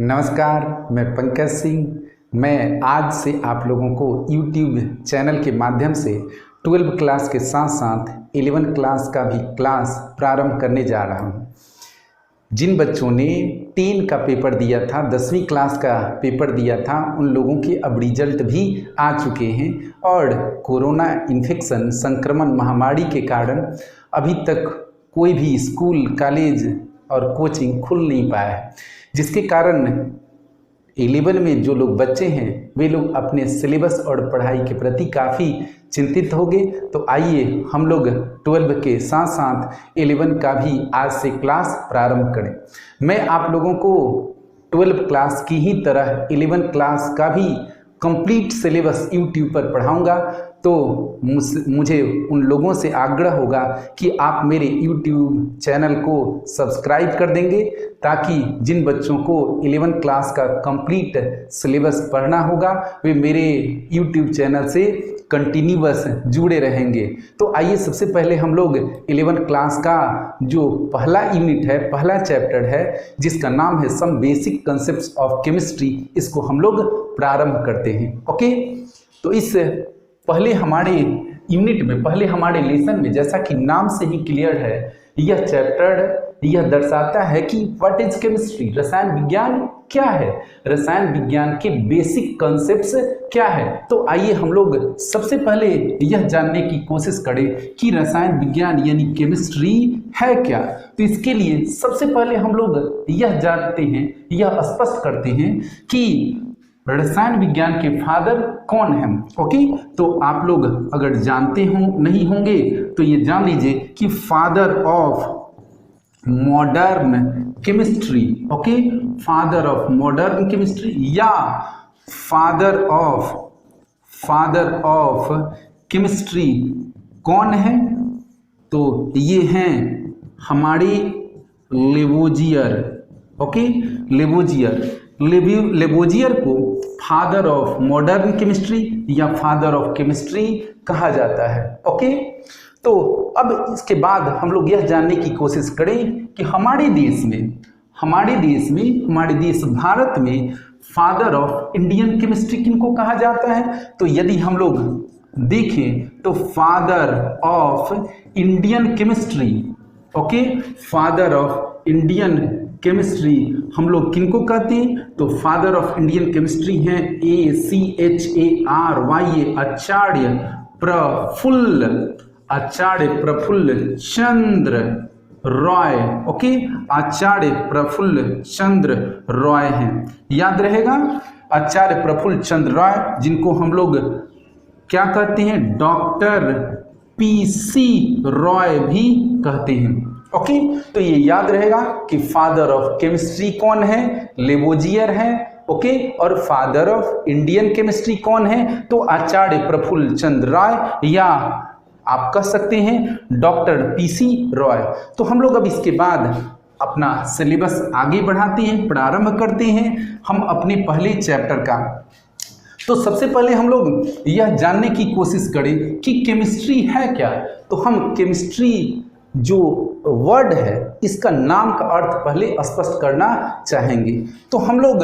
नमस्कार, मैं पंकज सिंह। मैं आज से आप लोगों को YouTube चैनल के माध्यम से 12 क्लास के साथ साथ 11 क्लास का भी क्लास प्रारंभ करने जा रहा हूं। जिन बच्चों ने 10 का पेपर दिया था, 10वीं क्लास का पेपर दिया था, उन लोगों के अब रिजल्ट भी आ चुके हैं और कोरोना इन्फेक्शन संक्रमण महामारी के कारण अभी तक कोई भी स्कूल, कॉलेज और कोचिंग खुल नहीं पाया है, जिसके कारण 11 में जो लोग बच्चे हैं वे लोग अपने सिलेबस और पढ़ाई के प्रति काफ़ी चिंतित हो गए। तो आइए हम लोग 12 के साथ साथ 11 का भी आज से क्लास प्रारंभ करें। मैं आप लोगों को 12 क्लास की ही तरह 11 क्लास का भी कंप्लीट सिलेबस YouTube पर पढ़ाऊंगा। तो मुझे उन लोगों से आग्रह होगा कि आप मेरे YouTube चैनल को सब्सक्राइब कर देंगे, ताकि जिन बच्चों को 11 क्लास का कंप्लीट सिलेबस पढ़ना होगा वे मेरे YouTube चैनल से कंटिन्यूअस जुड़े रहेंगे। तो आइए सबसे पहले हम लोग 11 क्लास का जो पहला यूनिट है, पहला चैप्टर है, जिसका नाम है some basic concepts of chemistry, इसको हम लोग प्रारंभ करते हैं। ओके, तो इस पहले हमारे यूनिट में, पहले हमारे लेसन में, जैसा कि नाम से ही क्लियर है, यह चैप्टर यह दर्शाता है कि व्हाट इज केमिस्ट्री, रसायन विज्ञान क्या है, रसायन विज्ञान के बेसिक कॉन्सेप्ट्स क्या है। तो आइए हम लोग सबसे पहले यह जानने की कोशिश करें कि रसायन विज्ञान यानी केमिस्ट्री है क्या। तो इसके लिए सबसे पहले हम लोग यह जानते हैं, यह स्पष्ट करते हैं कि रसायन विज्ञान के फादर कौन हैं। ओके, तो आप लोग अगर जानते हो नहीं होंगे तो ये जान लीजिए कि father of modern chemistry, okay, father of modern chemistry या फादर ऑफ केमिस्ट्री कौन है, तो ये हैं हमारे लेवोजियर। ओके, लेवोजियर को फादर ऑफ मॉडर्न केमिस्ट्री या फादर ऑफ केमिस्ट्री कहा जाता है। ओके, तो अब इसके बाद हम लोग यह जानने की कोशिश करें कि हमारे देश भारत में फादर ऑफ इंडियन केमिस्ट्री किनको कहा जाता है। तो यदि हम लोग देखें तो father of Indian chemistry, okay, father of Indian chemistry हम लोग किनको कहते हैं, तो फादर ऑफ इंडियन केमिस्ट्री हैं ACHARY आचार्य प्रफुल्ल चंद्र रॉय। ओके, आचार्य प्रफुल्ल चंद्र रॉय हैं, याद रहेगा, आचार्य प्रफुल्ल चंद्र रॉय, जिनको हम लोग क्या कहते हैं, डॉक्टर PC रॉय भी कहते हैं। ओके, तो ये याद रहेगा कि फादर ऑफ केमिस्ट्री कौन है, लेवोजियर है। ओके, और फादर ऑफ इंडियन केमिस्ट्री कौन है, तो आचार्य प्रफुल्ल चंद्र रॉय या आप कह सकते हैं डॉक्टर PC रॉय। तो हम लोग अब इसके बाद अपना सिलेबस आगे बढ़ाते हैं, प्रारंभ करते हैं हम अपने पहले चैप्टर का। तो सबसे पहले हम लोग यह जानने की कोशिश करें कि केमिस्ट्री है क्या। तो हम केमिस्ट्री जो वर्ड है, इसका नाम का अर्थ पहले स्पष्ट करना चाहेंगे। तो हम लोग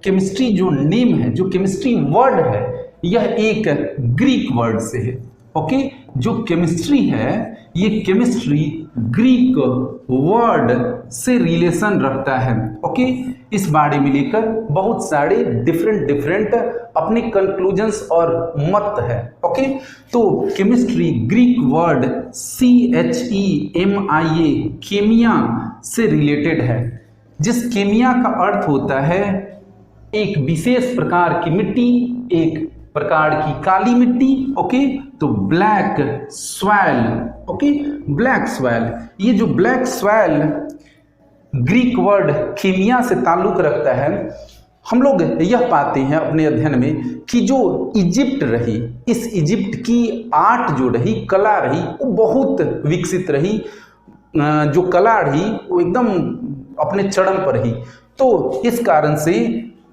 केमिस्ट्री जो नेम है, जो केमिस्ट्री वर्ड है, यह एक ग्रीक वर्ड से है। ओके, जो केमिस्ट्री है ये केमिस्ट्री ग्रीक वर्ड से रिलेशन रखता है। ओके, इस बारे में लेकर बहुत सारे डिफरेंट अपने कंक्लूजन्स और मत है। ओके, तो केमिस्ट्री ग्रीक वर्ड CHEMIA केमिया से रिलेटेड है, जिस केमिया का अर्थ होता है एक विशेष प्रकार की मिट्टी, एक प्रकार की काली मिट्टी। ओके, तो black soil. Okay, black soil, ये जो ब्लैक सॉइल ग्रीक वर्ड केमिया से ताल्लुक रखता है। हम लोग यह पाते हैं अपने अध्ययन में कि जो इजिप्ट रही, इस इजिप्ट की आर्ट जो रही, कला रही, वो बहुत विकसित रही। जो कला रही वो एकदम अपने चरम पर ही। तो इस कारण से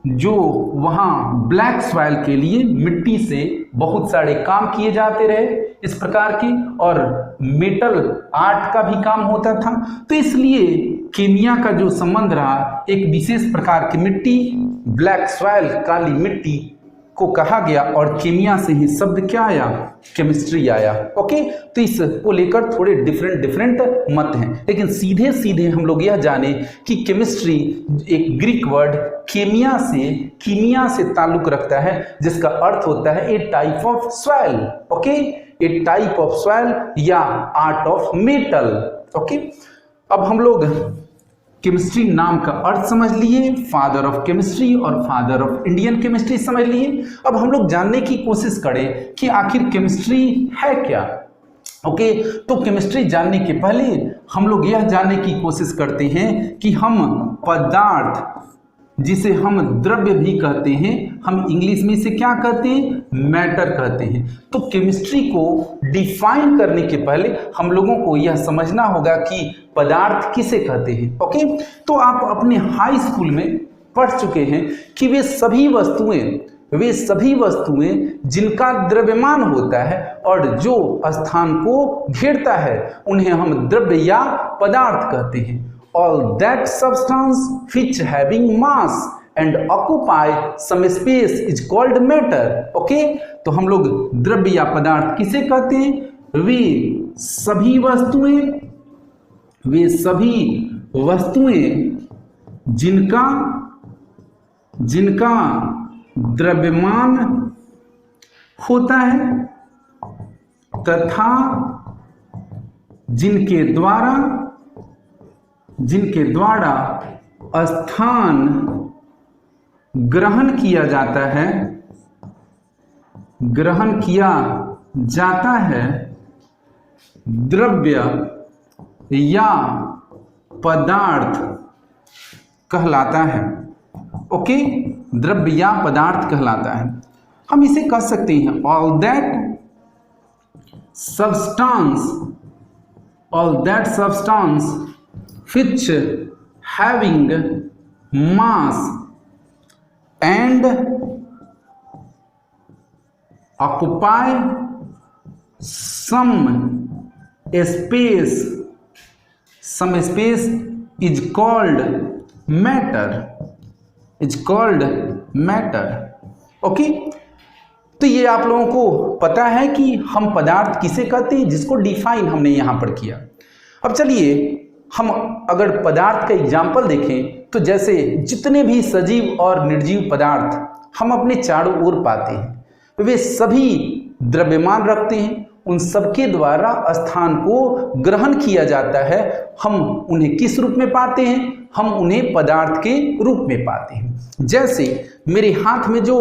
जो वहाँ ब्लैक सॉइल के लिए मिट्टी से बहुत सारे काम किए जाते रहे इस प्रकार के, और मेटल आर्ट का भी काम होता था। तो इसलिए केमिया का जो संबंध रहा, एक विशेष प्रकार की मिट्टी, ब्लैक सॉइल, काली मिट्टी को कहा गया, और केमिया से ही शब्द क्या आया, केमिस्ट्री आया। ओके, तो इसको लेकर थोड़े डिफरेंट मत हैं, लेकिन सीधे सीधे हम लोग यह जाने कि केमिस्ट्री एक ग्रीक वर्ड कीमिया से ताल्लुक रखता है, जिसका अर्थ होता है a type of soil. Okay, a type of soil या आर्ट ऑफ मेटल। ओके, अब हम लोग केमिस्ट्री नाम का अर्थ समझ लिए, फादर ऑफ केमिस्ट्री और फादर ऑफ इंडियन केमिस्ट्री समझ लिए। अब हम लोग जानने की कोशिश करें कि आखिर केमिस्ट्री है क्या। ओके, तो केमिस्ट्री जानने के पहले हम लोग यह जानने की कोशिश करते हैं कि हम पदार्थ, जिसे हम द्रव्य भी कहते हैं, हम इंग्लिश में इसे क्या कहते हैं, मैटर कहते हैं। तो केमिस्ट्री को डिफाइन करने के पहले हम लोगों को यह समझना होगा कि पदार्थ किसे कहते हैं। ओके, तो आप अपने हाई स्कूल में पढ़ चुके हैं कि वे सभी वस्तुएं जिनका द्रव्यमान होता है और जो स्थान को घेरता है, उन्हें हम द्रव्य या पदार्थ कहते हैं। All that substance which having mass and occupy some space is called matter. Okay, तो हम लोग द्रव्य या पदार्थ किसे कहते हैं, वे सभी वस्तुएं जिनका द्रव्यमान होता है तथा जिनके द्वारा स्थान ग्रहण किया जाता है द्रव्य या पदार्थ कहलाता है। ओके, द्रव्य या पदार्थ कहलाता है। हम इसे कह सकते हैं all that substance which having mass and occupy some space is called matter। Okay, तो ये आप लोगों को पता है कि हम पदार्थ किसे कहते हैं, जिसको डिफाइन हमने यहां पर किया। अब चलिए हम अगर पदार्थ का एग्जाम्पल देखें, तो जैसे जितने भी सजीव और निर्जीव पदार्थ हम अपने चारों ओर पाते हैं, वे सभी द्रव्यमान रखते हैं। उन सबके द्वारा स्थान को ग्रहण किया जाता है। हम उन्हें किस रूप में पाते हैं, हम उन्हें पदार्थ के रूप में पाते हैं। जैसे मेरे हाथ में जो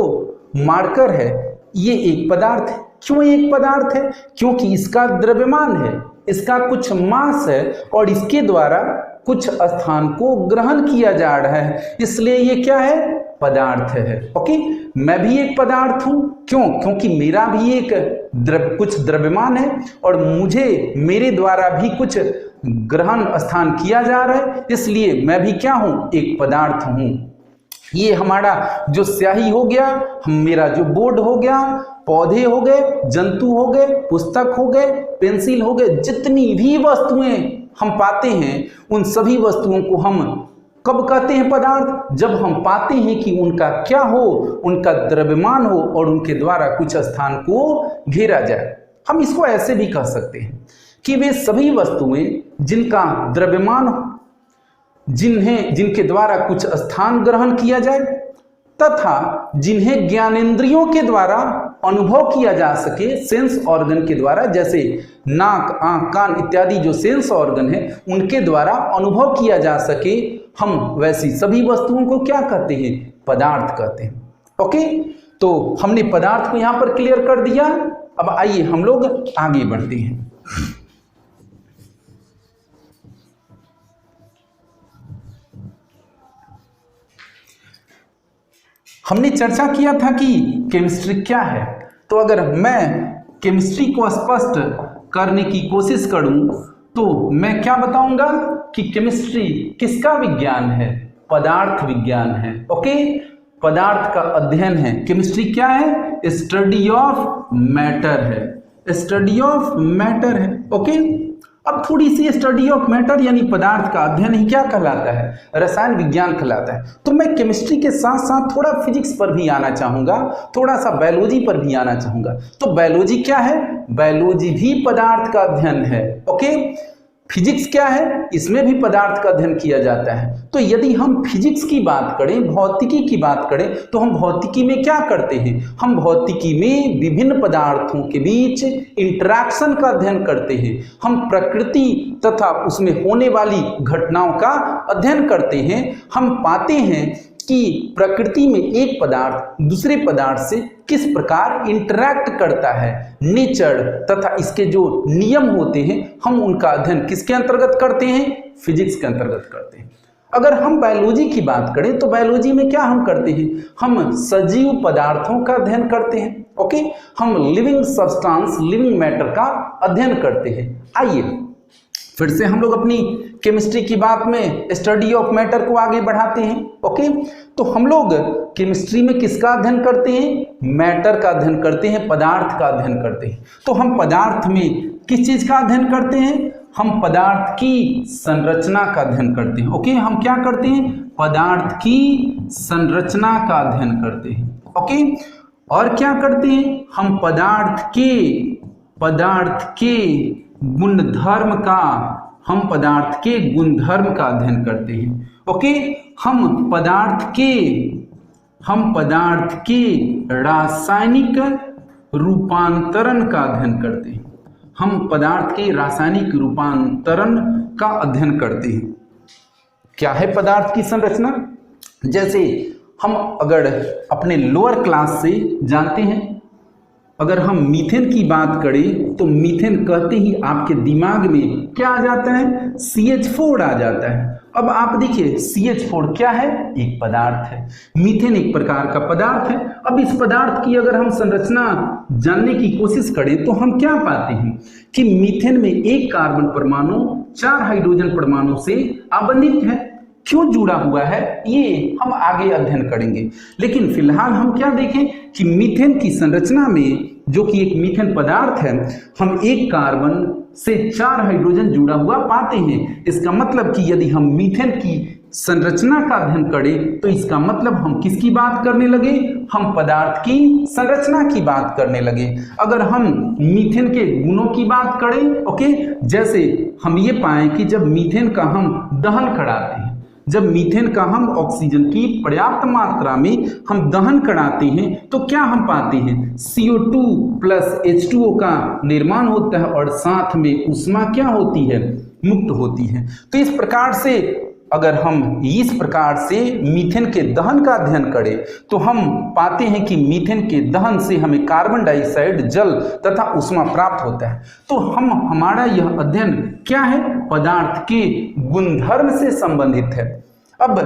मार्कर है, ये एक पदार्थ है। क्यों एक पदार्थ है, क्योंकि इसका द्रव्यमान है, इसका कुछ मास है और इसके द्वारा कुछ स्थान को ग्रहण किया जा रहा है, इसलिए ये क्या है, पदार्थ है। ओके, मैं भी एक पदार्थ हूं। क्यों, क्योंकि मेरा भी एक कुछ द्रव्यमान है और मुझे मेरे द्वारा भी कुछ ग्रहण स्थान किया जा रहा है, इसलिए मैं भी क्या हूं, एक पदार्थ हूं। ये हमारा जो स्याही हो गया, मेरा जो बोर्ड हो गया, पौधे हो गए, जंतु हो गए, पुस्तक हो गए, पेंसिल हो गए, जितनी भी वस्तुएं हम पाते हैं, उन सभी वस्तुओं को हम कब कहते हैं, पदार्थ, जब हम पाते हैं कि उनका क्या हो, उनका द्रव्यमान हो और उनके द्वारा कुछ स्थान को घेरा जाए। हम इसको ऐसे भी कह सकते हैं कि वे सभी वस्तुएं जिनका द्रव्यमान, जिनके द्वारा कुछ स्थान ग्रहण किया जाए तथा जिन्हें ज्ञानेंद्रियों के द्वारा अनुभव किया जा सके, सेंस ऑर्गन के द्वारा, जैसे नाक, आंख, कान इत्यादि जो सेंस ऑर्गन है, उनके द्वारा अनुभव किया जा सके, हम वैसी सभी वस्तुओं को क्या कहते हैं, पदार्थ कहते हैं। ओके, तो हमने पदार्थ को यहां पर क्लियर कर दिया। अब आइए हम लोग आगे बढ़ते हैं। हमने चर्चा किया था कि केमिस्ट्री क्या है। तो अगर मैं केमिस्ट्री को स्पष्ट करने की कोशिश करूं तो मैं क्या बताऊंगा कि केमिस्ट्री किसका विज्ञान है, पदार्थ विज्ञान है। ओके, पदार्थ का अध्ययन है। केमिस्ट्री क्या है, स्टडी ऑफ मैटर है, स्टडी ऑफ मैटर है। ओके, अब थोड़ी सी स्टडी ऑफ मैटर यानी पदार्थ का अध्ययन ही क्या कहलाता है, रसायन विज्ञान कहलाता है। तो मैं केमिस्ट्री के साथ साथ थोड़ा फिजिक्स पर भी आना चाहूंगा, थोड़ा सा बायोलॉजी पर भी आना चाहूंगा। तो बायोलॉजी क्या है, बायोलॉजी भी पदार्थ का अध्ययन है। ओके, फिजिक्स क्या है, इसमें भी पदार्थ का अध्ययन किया जाता है। तो यदि हम फिजिक्स की बात करें, भौतिकी की बात करें, तो हम भौतिकी में क्या करते हैं, हम भौतिकी में विभिन्न पदार्थों के बीच इंटरैक्शन का अध्ययन करते हैं। हम प्रकृति तथा उसमें होने वाली घटनाओं का अध्ययन करते हैं। हम पाते हैं कि प्रकृति में एक पदार्थ दूसरे पदार्थ से किस प्रकार इंटरैक्ट करता है, नेचर तथा इसके जो नियम होते हैं, हम उनका अध्ययन किसके अंतर्गत करते हैं, फिजिक्स के अंतर्गत करते हैं। अगर हम बायोलॉजी की बात करें तो बायोलॉजी में क्या हम करते हैं, हम सजीव पदार्थों का अध्ययन करते हैं। ओके, हम लिविंग सब्सटेंस, लिविंग मैटर का अध्ययन करते हैं। आइए फिर से हम लोग अपनी केमिस्ट्री की बात में स्टडी ऑफ मैटर को आगे बढ़ाते हैं। ओके, तो हम लोग केमिस्ट्री में किसका अध्ययन करते हैं, मैटर का अध्ययन करते हैं, पदार्थ का अध्ययन करते हैं। तो हम पदार्थ में किस चीज का अध्ययन करते हैं, हम पदार्थ की संरचना का अध्ययन करते हैं। ओके, हम क्या करते हैं, पदार्थ की संरचना का अध्ययन करते हैं। ओके, और क्या करते हैं, हम पदार्थ के गुणधर्म का, हम पदार्थ के गुणधर्म का अध्ययन करते हैं। ओके, हम पदार्थ के रासायनिक रूपांतरण का अध्ययन करते हैं। हम पदार्थ के रासायनिक रूपांतरण का अध्ययन करते हैं। क्या है पदार्थ की संरचना, जैसे हम अगर अपने लोअर क्लास से जानते हैं, अगर हम मीथेन की बात करें तो मीथेन कहते ही आपके दिमाग में क्या आ जाता है, CH4 आ जाता है। अब आप देखिए CH4 क्या है, एक पदार्थ है, मीथेन एक प्रकार का पदार्थ है। अब इस पदार्थ की अगर हम संरचना जानने की कोशिश करें तो हम क्या पाते हैं कि मीथेन में एक कार्बन परमाणु 4 हाइड्रोजन परमाणु से आबंधित है। क्यों जुड़ा हुआ है ये हम आगे अध्ययन करेंगे, लेकिन फिलहाल हम क्या देखें कि मीथेन की संरचना में, जो कि एक मीथेन पदार्थ है, हम एक कार्बन से 4 हाइड्रोजन जुड़ा हुआ पाते हैं। इसका मतलब कि यदि हम मीथेन की संरचना का अध्ययन करें तो इसका मतलब हम किसकी बात करने लगे, हम पदार्थ की संरचना की बात करने लगे। अगर हम मीथेन के गुणों की बात करें, ओके, जैसे हम ये पाएं कि जब मीथेन का हम दहन कराते हैं, जब मीथेन का हम ऑक्सीजन की पर्याप्त मात्रा में हम दहन कराते हैं तो क्या हम पाते हैं, CO2 प्लस H2O का निर्माण होता है और साथ में ऊष्मा क्या होती है, मुक्त होती है। तो इस प्रकार से अगर हम इस प्रकार से मीथेन के दहन का अध्ययन करें तो हम पाते हैं कि मीथेन के दहन से हमें कार्बन डाइऑक्साइड, जल तथा ऊष्मा प्राप्त होता है। तो हमारा यह अध्ययन क्या है, पदार्थ के गुणधर्म से संबंधित है। अब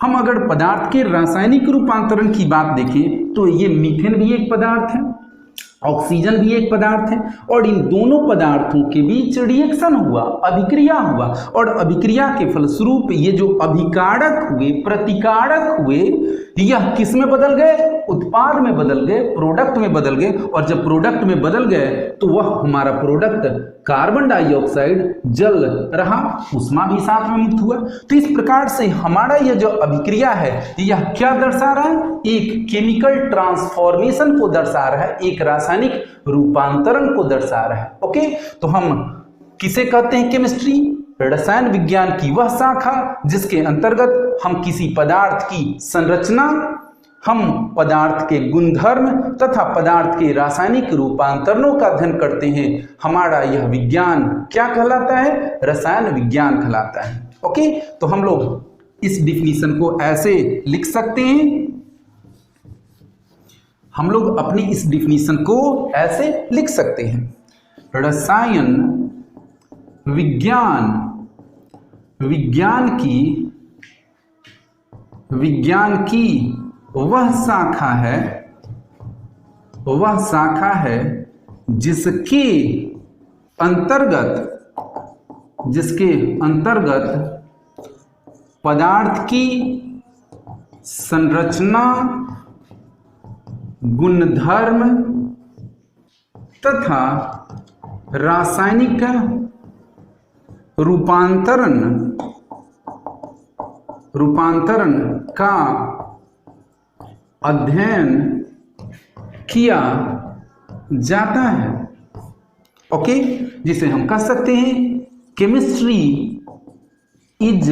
हम अगर पदार्थ के रासायनिक रूपांतरण की बात देखें तो ये मीथेन भी एक पदार्थ है, ऑक्सीजन भी एक पदार्थ है, और इन दोनों पदार्थों के बीच रिएक्शन हुआ, अभिक्रिया हुआ, और अभिक्रिया के फलस्वरूप ये जो अभिकारक हुए, प्रतिकारक हुए, यह किस में बदल गए, उत्पाद में बदल गए, प्रोडक्ट में बदल गए। और जब प्रोडक्ट में बदल गए तो वह हमारा प्रोडक्ट कार्बन डाइऑक्साइड, जल रहा, ऊष्मा भी साथ में मुक्त हुआ। तो इस प्रकार से हमारा यह जो अभिक्रिया है यह क्या दर्शा रहा है, एक केमिकल ट्रांसफॉर्मेशन को दर्शा रहा है, एक रासायनिक रूपांतरण को दर्शा रहा है। ओके, तो हम किसे कहते हैं, केमिस्ट्री, रसायन विज्ञान की वह शाखा जिसके अंतर्गत हम किसी पदार्थ की संरचना, हम पदार्थ के गुणधर्म तथा पदार्थ के रासायनिक रूपांतरणों का अध्ययन करते हैं। हमारा यह विज्ञान क्या कहलाता है, रसायन विज्ञान कहलाता है। ओके, तो हम लोग इस डिफिनीशन को ऐसे लिख सकते हैं, हम लोग अपनी इस डिफिनीशन को ऐसे लिख सकते हैं, रसायन विज्ञान की वह शाखा है जिसके अंतर्गत पदार्थ की संरचना, गुणधर्म तथा रासायनिक रूपांतरण का अध्ययन किया जाता है। ओके, जिसे हम कह सकते हैं chemistry is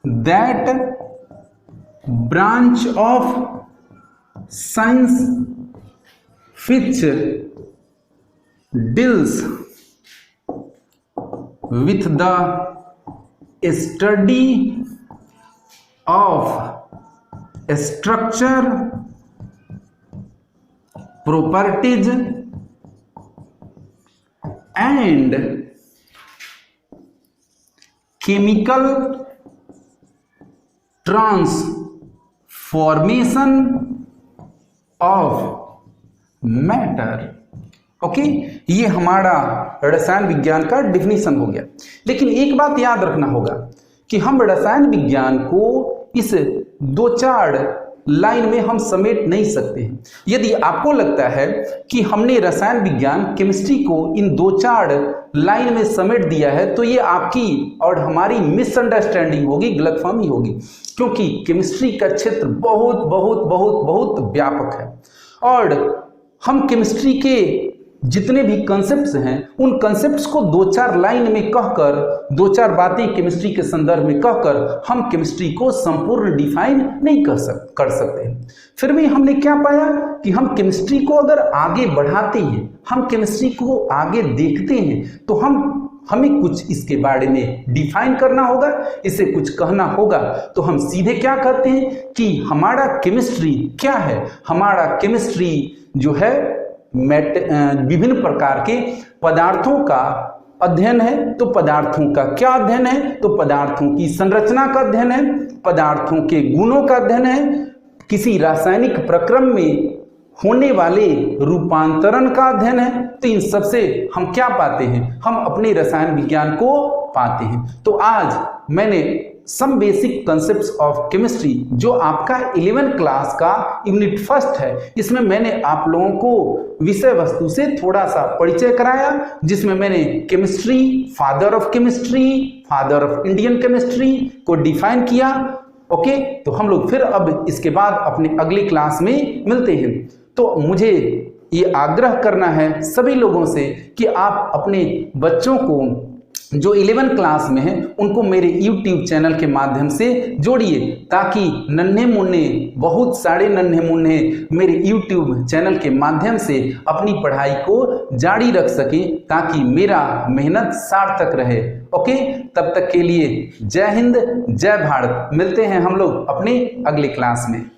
that branch of science which deals with the study of structure, properties and chemical transformation of matter. Okay, ये हमारा रसायन विज्ञान का डिफिनीशन हो गया। लेकिन एक बात याद रखना होगा कि हम रसायन विज्ञान को इस 2-4 लाइन में हम समेट नहीं सकते हैं। यदि आपको लगता है कि हमने रसायन विज्ञान केमिस्ट्री को इन 2-4 लाइन में समेट दिया है, तो ये आपकी और हमारी मिसअंडरस्टैंडिंग होगी, गलतफहमी होगी, क्योंकि केमिस्ट्री का क्षेत्र बहुत बहुत बहुत बहुत व्यापक है और हम केमिस्ट्री के जितने भी कॉन्सेप्ट्स हैं उन कॉन्सेप्ट्स को 2-4 लाइन में कहकर, 2-4 बातें केमिस्ट्री के संदर्भ में कहकर हम केमिस्ट्री को संपूर्ण डिफाइन नहीं कर सकते। फिर भी हमने क्या पाया कि हम केमिस्ट्री को अगर आगे बढ़ाते हैं, हम केमिस्ट्री को आगे देखते हैं, तो हमें कुछ इसके बारे में डिफाइन करना होगा, इसे कुछ कहना होगा। तो हम सीधे क्या कहते हैं कि हमारा केमिस्ट्री क्या है? हमारा केमिस्ट्री जो है विभिन्न प्रकार के पदार्थों का अध्ययन है। तो पदार्थों का क्या अध्ययन है? तो पदार्थों की संरचना का अध्ययन है, पदार्थों के गुणों का अध्ययन है, किसी रासायनिक प्रक्रम में होने वाले रूपांतरण का अध्ययन है। तो इन सबसे हम क्या पाते हैं? हम अपने रसायन विज्ञान को पाते हैं। तो आज मैंने some basic concepts of chemistry, जो आपका 11th क्लास का यूनिट 1 है, इसमें मैंने आप लोगों को विषय वस्तु से थोड़ा सा परिचय कराया, जिसमें मैंने chemistry, father of chemistry, father of Indian chemistry को डिफाइन किया। ओके, तो हम लोग फिर अब इसके बाद अपने अगली क्लास में मिलते हैं। तो मुझे ये आग्रह करना है सभी लोगों से कि आप अपने बच्चों को जो 11th क्लास में हैं उनको मेरे YouTube चैनल के माध्यम से जोड़िए, ताकि नन्हे मुन्ने, बहुत सारे नन्हे मुन्ने मेरे YouTube चैनल के माध्यम से अपनी पढ़ाई को जारी रख सकें, ताकि मेरा मेहनत सार्थक रहे। ओके, तब तक के लिए जय हिंद, जय भारत। मिलते हैं हम लोग अपने अगले क्लास में।